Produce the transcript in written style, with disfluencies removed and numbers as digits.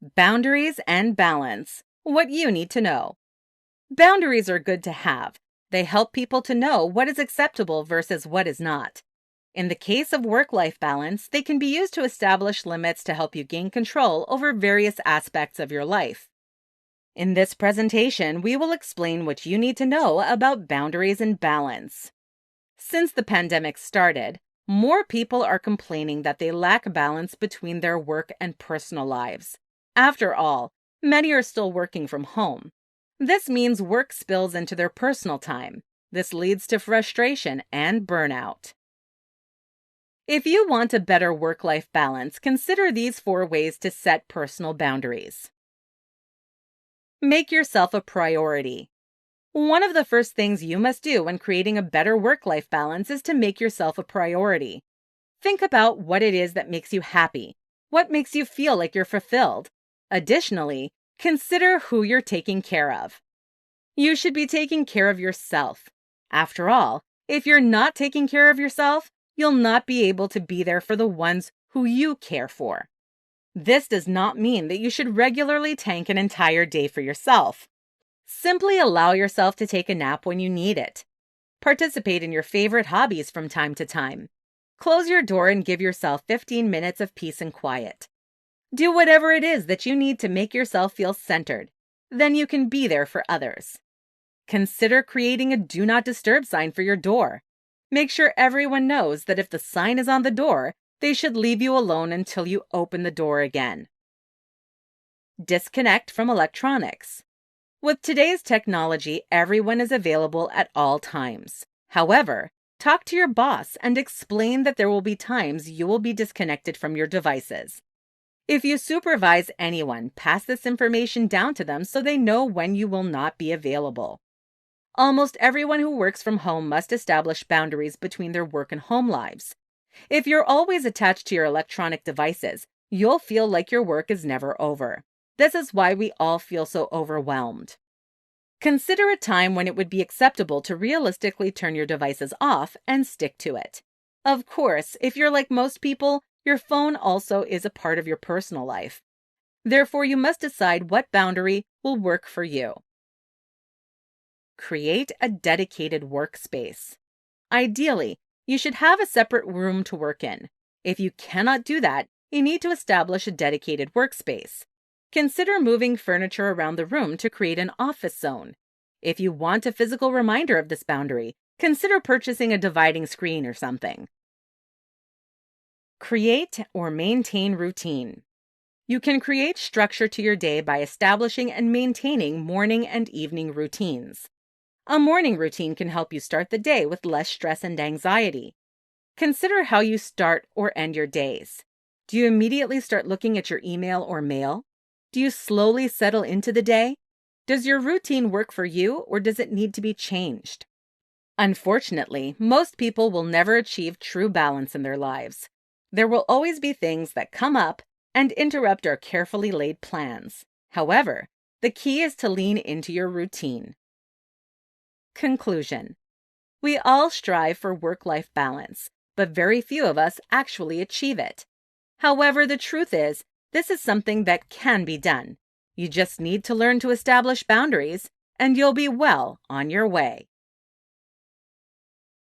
Boundaries and balance. What you need to know. Boundaries are good to have. They help people to know what is acceptable versus what is not. In the case of work-life balance, they can be used to establish limits to help you gain control over various aspects of your life. In this presentation, we will explain what you need to know about boundaries and balance. Since the pandemic started, more people are complaining that they lack balance between their work and personal lives. After all, many are still working from home. This means work spills into their personal time. This leads to frustration and burnout. If you want a better work-life balance, consider these 4 ways to set personal boundaries. Make yourself a priority. One of the first things you must do when creating a better work-life balance is to make yourself a priority. Think about what it is that makes you happy, what makes you feel like you're fulfilled. Additionally, consider who you're taking care of. You should be taking care of yourself. After all, if you're not taking care of yourself, you'll not be able to be there for the ones who you care for. This does not mean that you should regularly tank an entire day for yourself. Simply allow yourself to take a nap when you need it. Participate in your favorite hobbies from time to time. Close your door and give yourself 15 minutes of peace and quiet. Do whatever it is that you need to make yourself feel centered. Then you can be there for others. Consider creating a do not disturb sign for your door. Make sure everyone knows that if the sign is on the door, they should leave you alone until you open the door again. Disconnect from electronics. With today's technology, everyone is available at all times. However, talk to your boss and explain that there will be times you will be disconnected from your devices. If you supervise anyone, pass this information down to them so they know when you will not be available. Almost everyone who works from home must establish boundaries between their work and home lives. If you're always attached to your electronic devices, you'll feel like your work is never over. This is why we all feel so overwhelmed. Consider a time when it would be acceptable to realistically turn your devices off and stick to it. Of course, if you're like most people, your phone also is a part of your personal life. Therefore, you must decide what boundary will work for you. Create a dedicated workspace. Ideally, you should have a separate room to work in. If you cannot do that, you need to establish a dedicated workspace. Consider moving furniture around the room to create an office zone. If you want a physical reminder of this boundary, consider purchasing a dividing screen or something. Create or maintain routine. You can create structure to your day by establishing and maintaining morning and evening routines. A morning routine can help you start the day with less stress and anxiety. Consider how you start or end your days. Do you immediately start looking at your email or mail? Do you slowly settle into the day? Does your routine work for you, or does it need to be changed? Unfortunately, most people will never achieve true balance in their lives. There will always be things that come up and interrupt our carefully laid plans. However, the key is to lean into your routine. Conclusion. We all strive for work-life balance, but very few of us actually achieve it. However, the truth is, this is something that can be done. You just need to learn to establish boundaries, and you'll be well on your way.